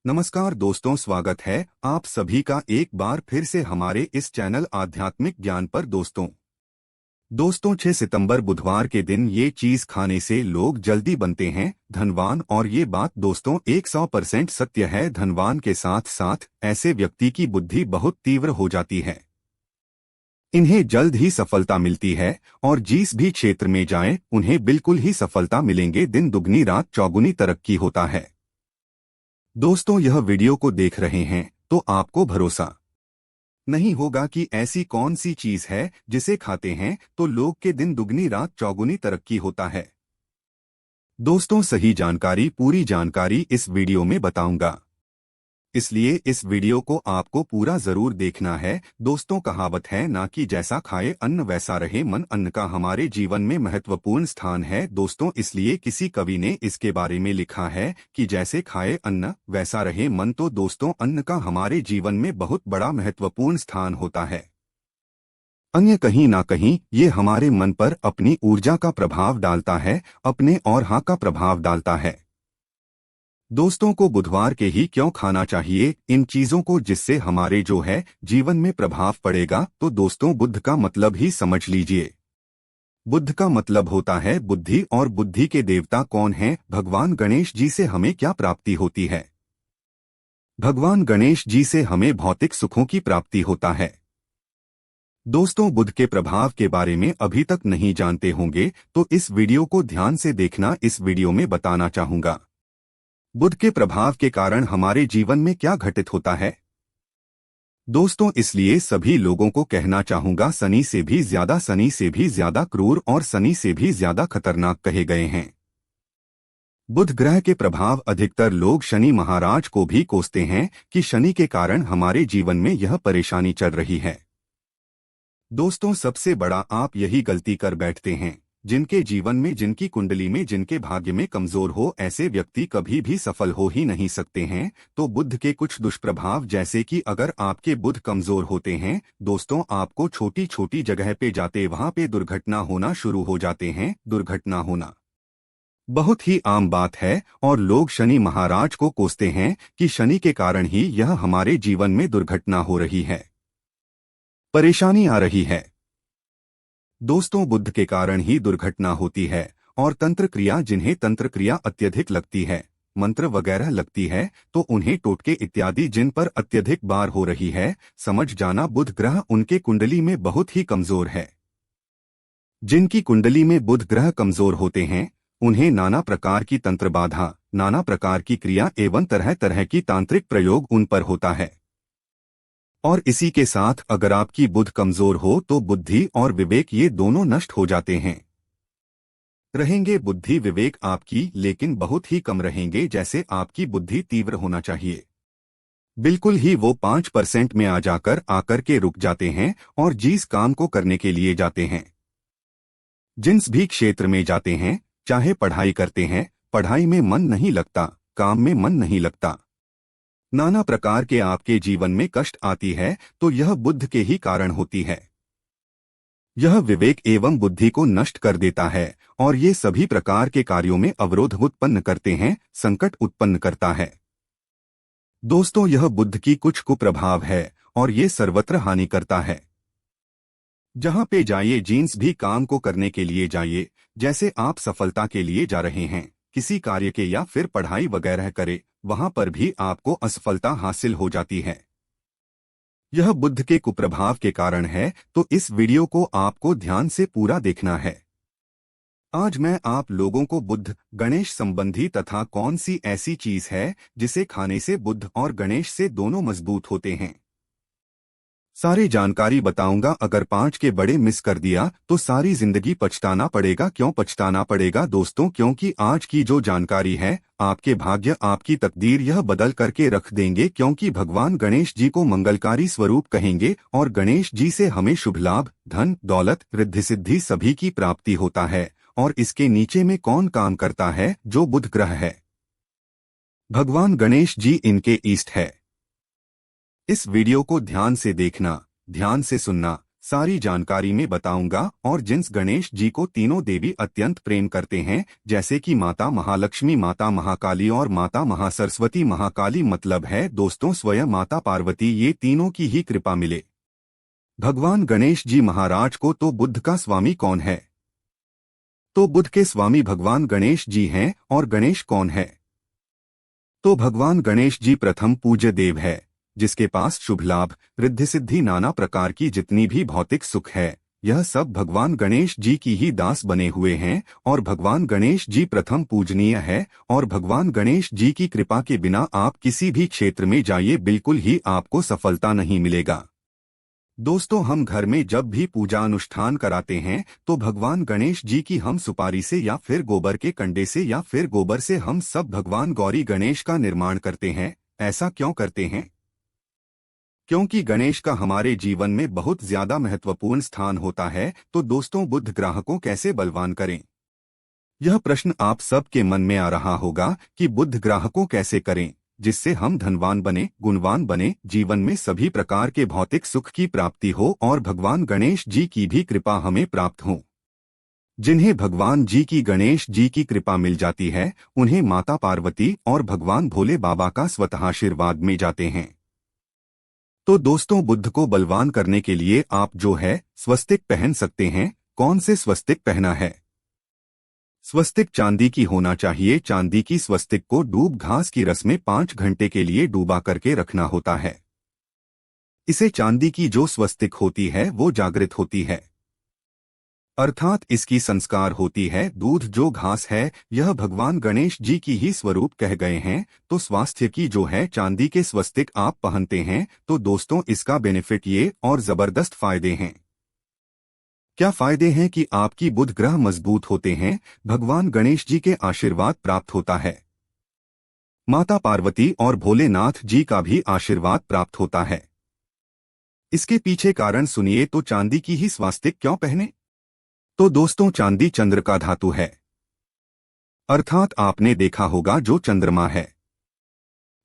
नमस्कार दोस्तों, स्वागत है आप सभी का एक बार फिर से हमारे इस चैनल आध्यात्मिक ज्ञान पर। दोस्तों 6 सितंबर बुधवार के दिन ये चीज खाने से लोग जल्दी बनते हैं धनवान। और ये बात दोस्तों 100% सत्य है। धनवान के साथ साथ ऐसे व्यक्ति की बुद्धि बहुत तीव्र हो जाती है। इन्हें जल्द ही सफलता मिलती है और जिस भी क्षेत्र में जाएं उन्हें बिल्कुल ही सफलता मिलेंगे। दिन दुगनी रात चौगुनी तरक्की होता है। दोस्तों यह वीडियो को देख रहे हैं तो आपको भरोसा नहीं होगा कि ऐसी कौन सी चीज है जिसे खाते हैं तो लोग के दिन दुगनी रात चौगुनी तरक्की होता है। दोस्तों सही जानकारी, पूरी जानकारी इस वीडियो में बताऊंगा, इसलिए इस वीडियो को आपको पूरा जरूर देखना है। दोस्तों कहावत है ना कि जैसा खाए अन्न वैसा रहे मन। अन्न का हमारे जीवन में महत्वपूर्ण स्थान है दोस्तों, इसलिए किसी कवि ने इसके बारे में लिखा है कि जैसे खाए अन्न वैसा रहे मन। तो दोस्तों अन्न का हमारे जीवन में बहुत बड़ा महत्वपूर्ण स्थान होता है। अन्य कहीं ना कहीं ये हमारे मन पर अपनी ऊर्जा का प्रभाव डालता है, अपने और हाँ का प्रभाव डालता है। दोस्तों को बुधवार के ही क्यों खाना चाहिए इन चीजों को, जिससे हमारे जो है जीवन में प्रभाव पड़ेगा। तो दोस्तों बुध का मतलब ही समझ लीजिए। बुध का मतलब होता है बुद्धि, और बुद्धि के देवता कौन हैं? भगवान गणेश जी से हमें क्या प्राप्ति होती है? भगवान गणेश जी से हमें भौतिक सुखों की प्राप्ति होता है। दोस्तों बुध के प्रभाव के बारे में अभी तक नहीं जानते होंगे तो इस वीडियो को ध्यान से देखना। इस वीडियो में बताना चाहूंगा बुध के प्रभाव के कारण हमारे जीवन में क्या घटित होता है। दोस्तों इसलिए सभी लोगों को कहना चाहूंगा, शनि से भी ज्यादा क्रूर और शनि से भी ज्यादा खतरनाक कहे गए हैं। बुध ग्रह के प्रभाव अधिकतर लोग शनि महाराज को भी कोसते हैं कि शनि के कारण हमारे जीवन में यह परेशानी चल रही है। दोस्तों सबसे बड़ा आप यही गलती कर बैठते हैं। जिनके जीवन में, जिनकी कुंडली में, जिनके भाग्य में कमजोर हो, ऐसे व्यक्ति कभी भी सफल हो ही नहीं सकते हैं। तो बुध के कुछ दुष्प्रभाव, जैसे कि अगर आपके बुध कमजोर होते हैं दोस्तों, आपको छोटी छोटी जगह पे जाते वहां पे दुर्घटना होना शुरू हो जाते हैं। दुर्घटना होना बहुत ही आम बात है और लोग शनि महाराज को कोसते हैं कि शनि के कारण ही यह हमारे जीवन में दुर्घटना हो रही है, परेशानी आ रही है। दोस्तों बुध के कारण ही दुर्घटना होती है। और तंत्र क्रिया, जिन्हें तंत्र क्रिया अत्यधिक लगती है, मंत्र वगैरह लगती है, तो उन्हें टोटके इत्यादि जिन पर अत्यधिक बार हो रही है, समझ जाना बुध ग्रह उनके कुंडली में बहुत ही कमजोर है। जिनकी कुंडली में बुध ग्रह कमजोर होते हैं उन्हें नाना प्रकार की तंत्र बाधा, नाना प्रकार की क्रिया एवं तरह तरह की तांत्रिक प्रयोग उन पर होता है। और इसी के साथ अगर आपकी बुध कमजोर हो तो बुद्धि और विवेक ये दोनों नष्ट हो जाते हैं। रहेंगे बुद्धि विवेक आपकी, लेकिन बहुत ही कम रहेंगे। जैसे आपकी बुद्धि तीव्र होना चाहिए, बिल्कुल ही वो 5% में आकर के रुक जाते हैं और जिस काम को करने के लिए जाते हैं, जिस भी क्षेत्र में जाते हैं, चाहे पढ़ाई करते हैं, पढ़ाई में मन नहीं लगता, काम में मन नहीं लगता, नाना प्रकार के आपके जीवन में कष्ट आती है, तो यह बुध के ही कारण होती है। यह विवेक एवं बुद्धि को नष्ट कर देता है और ये सभी प्रकार के कार्यों में अवरोध उत्पन्न करते हैं, संकट उत्पन्न करता है। दोस्तों यह बुध की कुछ कुप्रभाव है और ये सर्वत्र हानि करता है। जहां पे जाइए, जिस भी काम को करने के लिए जाइए, जैसे आप सफलता के लिए जा रहे हैं किसी कार्य के या फिर पढ़ाई वगैरह करे, वहां पर भी आपको असफलता हासिल हो जाती है। यह बुध के कुप्रभाव के कारण है। तो इस वीडियो को आपको ध्यान से पूरा देखना है। आज मैं आप लोगों को बुध गणेश संबंधी तथा कौन सी ऐसी चीज है जिसे खाने से बुध और गणेश से दोनों मजबूत होते हैं, सारी जानकारी बताऊंगा। अगर 5 के बड़े मिस कर दिया तो सारी जिंदगी पछताना पड़ेगा। क्यों पछताना पड़ेगा दोस्तों? क्योंकि आज की जो जानकारी है आपके भाग्य, आपकी तकदीर यह बदल करके रख देंगे। क्योंकि भगवान गणेश जी को मंगलकारी स्वरूप कहेंगे और गणेश जी से हमें शुभ लाभ, धन दौलत, रिद्धि सिद्धि सभी की प्राप्ति होता है। और इसके नीचे में कौन काम करता है? जो बुध ग्रह है, भगवान गणेश जी इनके ईष्ट है। इस वीडियो को ध्यान से देखना, ध्यान से सुनना, सारी जानकारी में बताऊंगा। और जिन गणेश जी को तीनों देवी अत्यंत प्रेम करते हैं, जैसे कि माता महालक्ष्मी, माता महाकाली और माता महासरस्वती। महाकाली मतलब है दोस्तों स्वयं माता पार्वती, ये तीनों की ही कृपा मिले भगवान गणेश जी महाराज को। तो बुद्ध का स्वामी कौन है? तो बुद्ध के स्वामी भगवान गणेश जी हैं। और गणेश कौन है? तो भगवान गणेश जी प्रथम पूज्य देव है, जिसके पास शुभ लाभ, रिद्धि सिद्धि, नाना प्रकार की जितनी भी भौतिक सुख है, यह सब भगवान गणेश जी की ही दास बने हुए हैं। और भगवान गणेश जी प्रथम पूजनीय है। और भगवान गणेश जी की कृपा के बिना आप किसी भी क्षेत्र में जाइए, बिल्कुल ही आपको सफलता नहीं मिलेगा। दोस्तों, हम घर में जब भी पूजा अनुष्ठान कराते हैं तो भगवान गणेश जी की हम सुपारी से या फिर गोबर के कंडे से या फिर गोबर से हम सब भगवान गौरी गणेश का निर्माण करते हैं। ऐसा क्यों करते हैं? क्योंकि गणेश का हमारे जीवन में बहुत ज्यादा महत्वपूर्ण स्थान होता है। तो दोस्तों, बुद्ध ग्रह को कैसे बलवान करें? यह प्रश्न आप सबके मन में आ रहा होगा कि बुद्ध ग्रह को कैसे करें जिससे हम धनवान बने, गुणवान बने, जीवन में सभी प्रकार के भौतिक सुख की प्राप्ति हो और भगवान गणेश जी की भी कृपा हमें प्राप्त हो। जिन्हें भगवान जी की गणेश जी की कृपा मिल जाती है, उन्हें माता पार्वती और भगवान भोले बाबा का स्वतः आशीर्वाद मिल जाते हैं। तो दोस्तों, बुद्ध को बलवान करने के लिए आप जो है स्वस्तिक पहन सकते हैं। कौन से स्वस्तिक पहना है? स्वस्तिक चांदी की होना चाहिए। चांदी की स्वस्तिक को डूब घास की रस में 5 घंटे के लिए डूबा करके रखना होता है। इसे चांदी की जो स्वस्तिक होती है वो जागृत होती है, अर्थात इसकी संस्कार होती है। दूध जो घास है यह भगवान गणेश जी की ही स्वरूप कह गए हैं। तो स्वास्थ्य की जो है चांदी के स्वस्तिक आप पहनते हैं तो दोस्तों इसका बेनिफिट ये और जबरदस्त फायदे हैं। क्या फायदे हैं कि आपकी बुध ग्रह मजबूत होते हैं, भगवान गणेश जी के आशीर्वाद प्राप्त होता है, माता पार्वती और भोलेनाथ जी का भी आशीर्वाद प्राप्त होता है। इसके पीछे कारण सुनिए। तो चांदी की ही स्वास्तिक क्यों पहने? तो दोस्तों, चांदी चंद्र का धातु है, अर्थात आपने देखा होगा जो चंद्रमा है,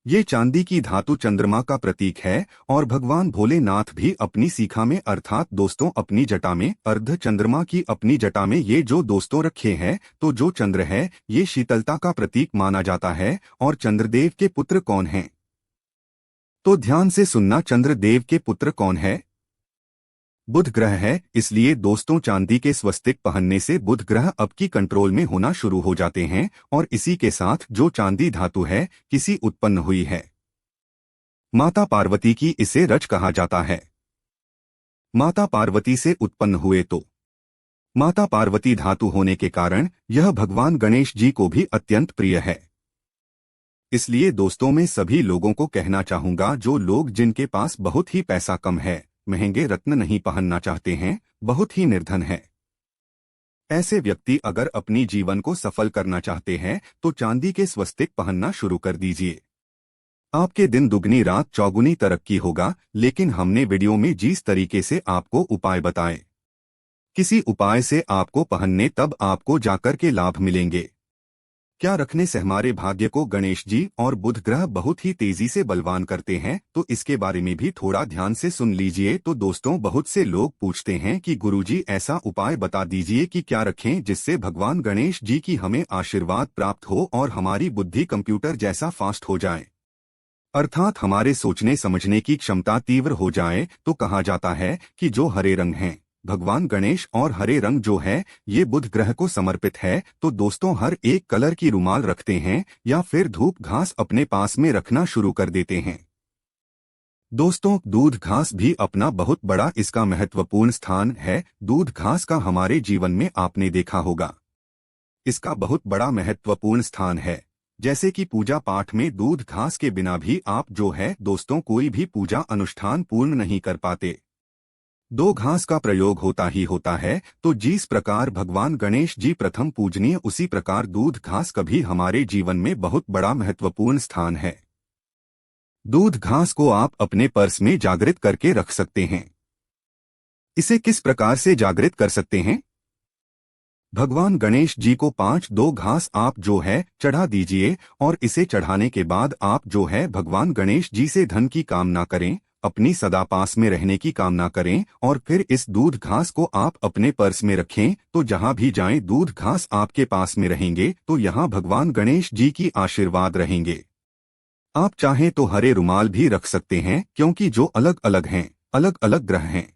ये चांदी की धातु चंद्रमा का प्रतीक है। और भगवान भोलेनाथ भी अपनी सीखा में अर्थात दोस्तों अपनी जटा में अर्ध चंद्रमा की अपनी जटा में ये जो दोस्तों रखे हैं, तो जो चंद्र है ये शीतलता का प्रतीक माना जाता है। और चंद्रदेव के पुत्र कौन हैं? तो ध्यान से सुनना, चंद्रदेव के पुत्र कौन है? बुध ग्रह है। इसलिए दोस्तों चांदी के स्वस्तिक पहनने से बुध ग्रह आपकी कंट्रोल में होना शुरू हो जाते हैं। और इसी के साथ जो चांदी धातु है किसी उत्पन्न हुई है, माता पार्वती की इसे रज कहा जाता है। माता पार्वती से उत्पन्न हुए तो माता पार्वती धातु होने के कारण यह भगवान गणेश जी को भी अत्यंत प्रिय है। इसलिए दोस्तों मैं सभी लोगों को कहना चाहूंगा, जो लोग जिनके पास बहुत ही पैसा कम है, महंगे रत्न नहीं पहनना चाहते हैं, बहुत ही निर्धन है, ऐसे व्यक्ति अगर अपनी जीवन को सफल करना चाहते हैं तो चांदी के स्वस्तिक पहनना शुरू कर दीजिए। आपके दिन दुगनी रात चौगुनी तरक्की होगा। लेकिन हमने वीडियो में जिस तरीके से आपको उपाय बताए, किसी उपाय से आपको पहनने तब आपको जाकर के लाभ मिलेंगे। क्या रखने से हमारे भाग्य को गणेश जी और बुध ग्रह बहुत ही तेजी से बलवान करते हैं, तो इसके बारे में भी थोड़ा ध्यान से सुन लीजिए। तो दोस्तों बहुत से लोग पूछते हैं कि गुरुजी ऐसा उपाय बता दीजिए कि क्या रखें जिससे भगवान गणेश जी की हमें आशीर्वाद प्राप्त हो और हमारी बुद्धि कंप्यूटर जैसा फास्ट हो जाए, अर्थात हमारे सोचने समझने की क्षमता तीव्र हो जाए। तो कहा जाता है कि जो हरे रंग हैं, भगवान गणेश और हरे रंग जो है ये बुध ग्रह को समर्पित है। तो दोस्तों हर एक कलर की रुमाल रखते हैं या फिर धूप घास अपने पास में रखना शुरू कर देते हैं। दोस्तों दूध घास भी अपना बहुत बड़ा इसका महत्वपूर्ण स्थान है। दूध घास का हमारे जीवन में आपने देखा होगा, इसका बहुत बड़ा महत्वपूर्ण स्थान है। जैसे कि पूजा पाठ में दूध घास के बिना भी आप जो है दोस्तों कोई भी पूजा अनुष्ठान पूर्ण नहीं कर पाते, दो घास का प्रयोग होता ही होता है। तो जिस प्रकार भगवान गणेश जी प्रथम पूजनीय, उसी प्रकार दूध घास का भी हमारे जीवन में बहुत बड़ा महत्वपूर्ण स्थान है। दूध घास को आप अपने पर्स में जागृत करके रख सकते हैं। इसे किस प्रकार से जागृत कर सकते हैं? भगवान गणेश जी को 5 घास आप जो है चढ़ा दीजिए और इसे चढ़ाने के बाद आप जो है भगवान गणेश जी से धन की कामना करें अपनी सदा पास में रहने की कामना करें और फिर इस दूध घास को आप अपने पर्स में रखें, तो जहां भी जाएं दूध घास आपके पास में रहेंगे, तो यहां भगवान गणेश जी की आशीर्वाद रहेंगे। आप चाहें तो हरे रुमाल भी रख सकते हैं, क्योंकि जो अलग अलग हैं, अलग अलग ग्रह हैं,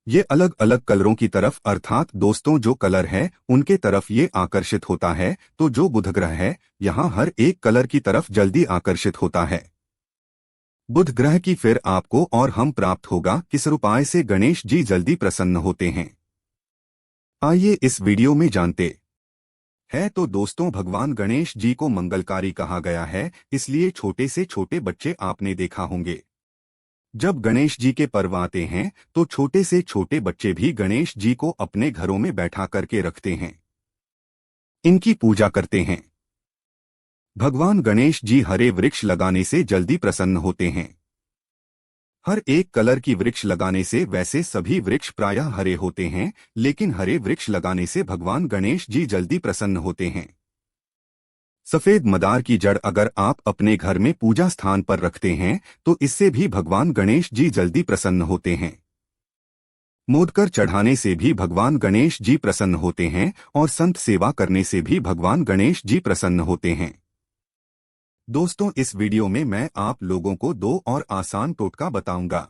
ये अलग अलग कलरों की तरफ, अर्थात दोस्तों जो कलर है उनके तरफ ये आकर्षित होता है। तो जो बुध ग्रह है यहाँ हर एक कलर की तरफ जल्दी आकर्षित होता है। बुध ग्रह की फिर आपको और हम प्राप्त होगा किस उपाय से गणेश जी जल्दी प्रसन्न होते हैं, आइए इस वीडियो में जानते हैं। तो दोस्तों, भगवान गणेश जी को मंगलकारी कहा गया है, इसलिए छोटे से छोटे बच्चे आपने देखा होंगे, जब गणेश जी के पर्व आते हैं तो छोटे से छोटे बच्चे भी गणेश जी को अपने घरों में बैठा करके रखते हैं, इनकी पूजा करते हैं। भगवान गणेश जी हरे वृक्ष लगाने से जल्दी प्रसन्न होते हैं। हर एक कलर की वृक्ष लगाने से, वैसे सभी वृक्ष प्रायः हरे होते हैं, लेकिन हरे वृक्ष लगाने से भगवान गणेश जी जल्दी प्रसन्न होते हैं। सफेद मदार की जड़ अगर आप अपने घर में पूजा स्थान पर रखते हैं तो इससे भी भगवान गणेश जी जल्दी प्रसन्न होते हैं। मोदकर चढ़ाने से भी भगवान गणेश जी प्रसन्न होते हैं और संत सेवा करने से भी भगवान गणेश जी प्रसन्न होते हैं। दोस्तों, इस वीडियो में मैं आप लोगों को 2 और आसान टोटका बताऊंगा,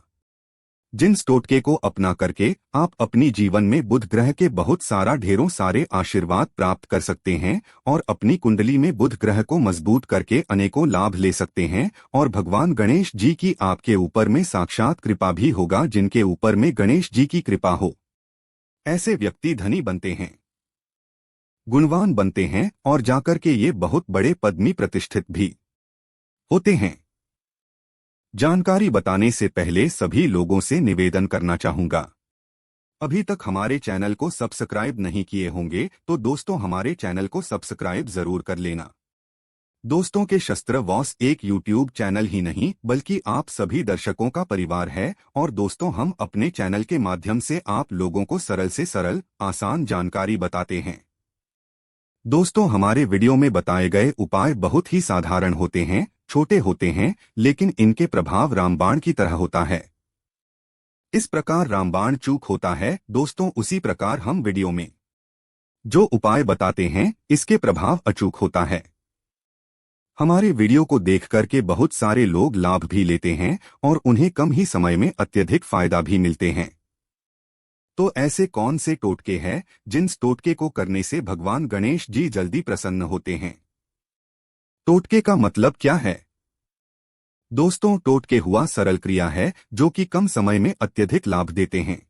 जिन टोटके को अपना करके आप अपनी जीवन में बुध ग्रह के बहुत ढेरों सारे आशीर्वाद प्राप्त कर सकते हैं और अपनी कुंडली में बुध ग्रह को मजबूत करके अनेकों लाभ ले सकते हैं। और भगवान गणेश जी की आपके ऊपर में साक्षात कृपा भी होगा। जिनके ऊपर में गणेश जी की कृपा हो, ऐसे व्यक्ति धनी बनते हैं, गुणवान बनते हैं और जाकर के ये बहुत बड़े पद में प्रतिष्ठित भी होते हैं। जानकारी बताने से पहले सभी लोगों से निवेदन करना चाहूंगा, अभी तक हमारे चैनल को सब्सक्राइब नहीं किए होंगे तो दोस्तों हमारे चैनल को सब्सक्राइब जरूर कर लेना। दोस्तों के शस्त्र वॉस एक यूट्यूब चैनल ही नहीं बल्कि आप सभी दर्शकों का परिवार है और दोस्तों हम अपने चैनल के माध्यम से आप लोगों को सरल से सरल आसान जानकारी बताते हैं। दोस्तों, हमारे वीडियो में बताए गए उपाय बहुत ही साधारण होते हैं, छोटे होते हैं, लेकिन इनके प्रभाव रामबाण की तरह होता है। इस प्रकार रामबाण चूक होता है दोस्तों, उसी प्रकार हम वीडियो में जो उपाय बताते हैं इसके प्रभाव अचूक होता है। हमारे वीडियो को देख करके बहुत सारे लोग लाभ भी लेते हैं और उन्हें कम ही समय में अत्यधिक फायदा भी मिलते हैं। तो ऐसे कौन से टोटके हैं जिन टोटके को करने से भगवान गणेश जी जल्दी प्रसन्न होते हैं? टोटके का मतलब क्या है? दोस्तों, टोटके हुआ सरल क्रिया है जो कि कम समय में अत्यधिक लाभ देते हैं।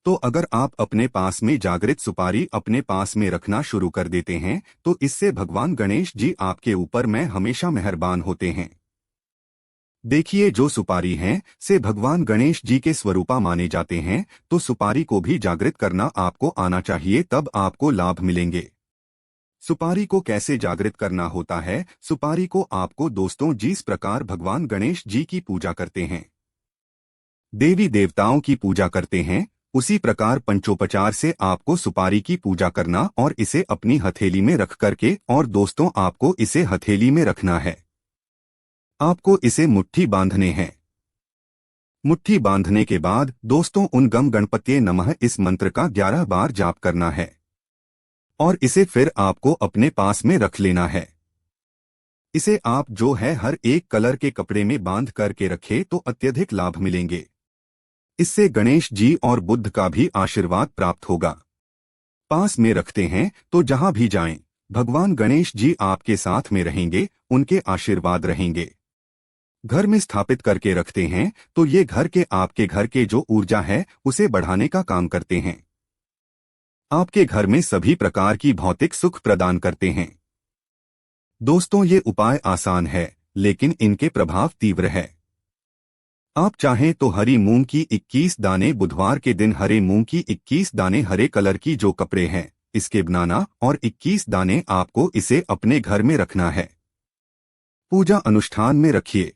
तो अगर आप अपने पास में जागृत सुपारी अपने पास में रखना शुरू कर देते हैं तो इससे भगवान गणेश जी आपके ऊपर में हमेशा मेहरबान होते हैं। देखिए, जो सुपारी हैं से भगवान गणेश जी के स्वरूपा माने जाते हैं, तो सुपारी को भी जागृत करना आपको आना चाहिए, तब आपको लाभ मिलेंगे। सुपारी को कैसे जागृत करना होता है? सुपारी को आपको दोस्तों जिस प्रकार भगवान गणेश जी की पूजा करते हैं, देवी देवताओं की पूजा करते हैं, उसी प्रकार पंचोपचार से आपको सुपारी की पूजा करना और इसे अपनी हथेली में रख करके, और दोस्तों आपको इसे हथेली में रखना है, आपको इसे मुट्ठी बांधने हैं। मुट्ठी बांधने के बाद दोस्तों उन गम गणपत्ये नमः इस मंत्र का 11 बार जाप करना है और इसे फिर आपको अपने पास में रख लेना है। इसे आप जो है हर एक कलर के कपड़े में बांध करके रखे तो अत्यधिक लाभ मिलेंगे। इससे गणेश जी और बुद्ध का भी आशीर्वाद प्राप्त होगा। पास में रखते हैं तो जहां भी जाएं भगवान गणेश जी आपके साथ में रहेंगे, उनके आशीर्वाद रहेंगे। घर में स्थापित करके रखते हैं तो ये घर के आपके घर के जो ऊर्जा है उसे बढ़ाने का काम करते हैं, आपके घर में सभी प्रकार की भौतिक सुख प्रदान करते हैं। दोस्तों, ये उपाय आसान है लेकिन इनके प्रभाव तीव्र है। आप चाहें तो हरी मूंग की 21 दाने बुधवार के दिन, हरे मूंग की 21 दाने हरे कलर की जो कपड़े हैं इसके बनाना और 21 दाने आपको इसे अपने घर में रखना है। पूजा अनुष्ठान में रखिए।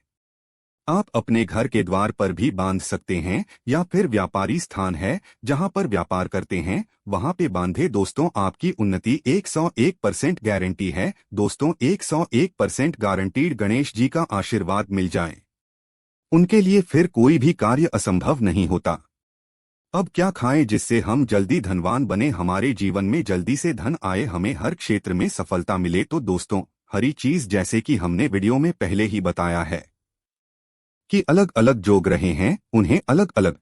आप अपने घर के द्वार पर भी बांध सकते हैं या फिर व्यापारी स्थान है जहां पर व्यापार करते हैं वहां पे बांधे। दोस्तों, आपकी उन्नति 101% गारंटी है। दोस्तों, 101% गारंटीड गणेश जी का आशीर्वाद मिल जाए। उनके लिए फिर कोई भी कार्य असंभव नहीं होता। अब क्या खाएं जिससे हम जल्दी धनवान बने, हमारे जीवन में जल्दी से धन आए, हमें हर क्षेत्र में सफलता मिले? तो दोस्तों, हरी चीज जैसे कि हमने वीडियो में पहले ही बताया है कि अलग अलग जो ग्रह हैं उन्हें अलग अलग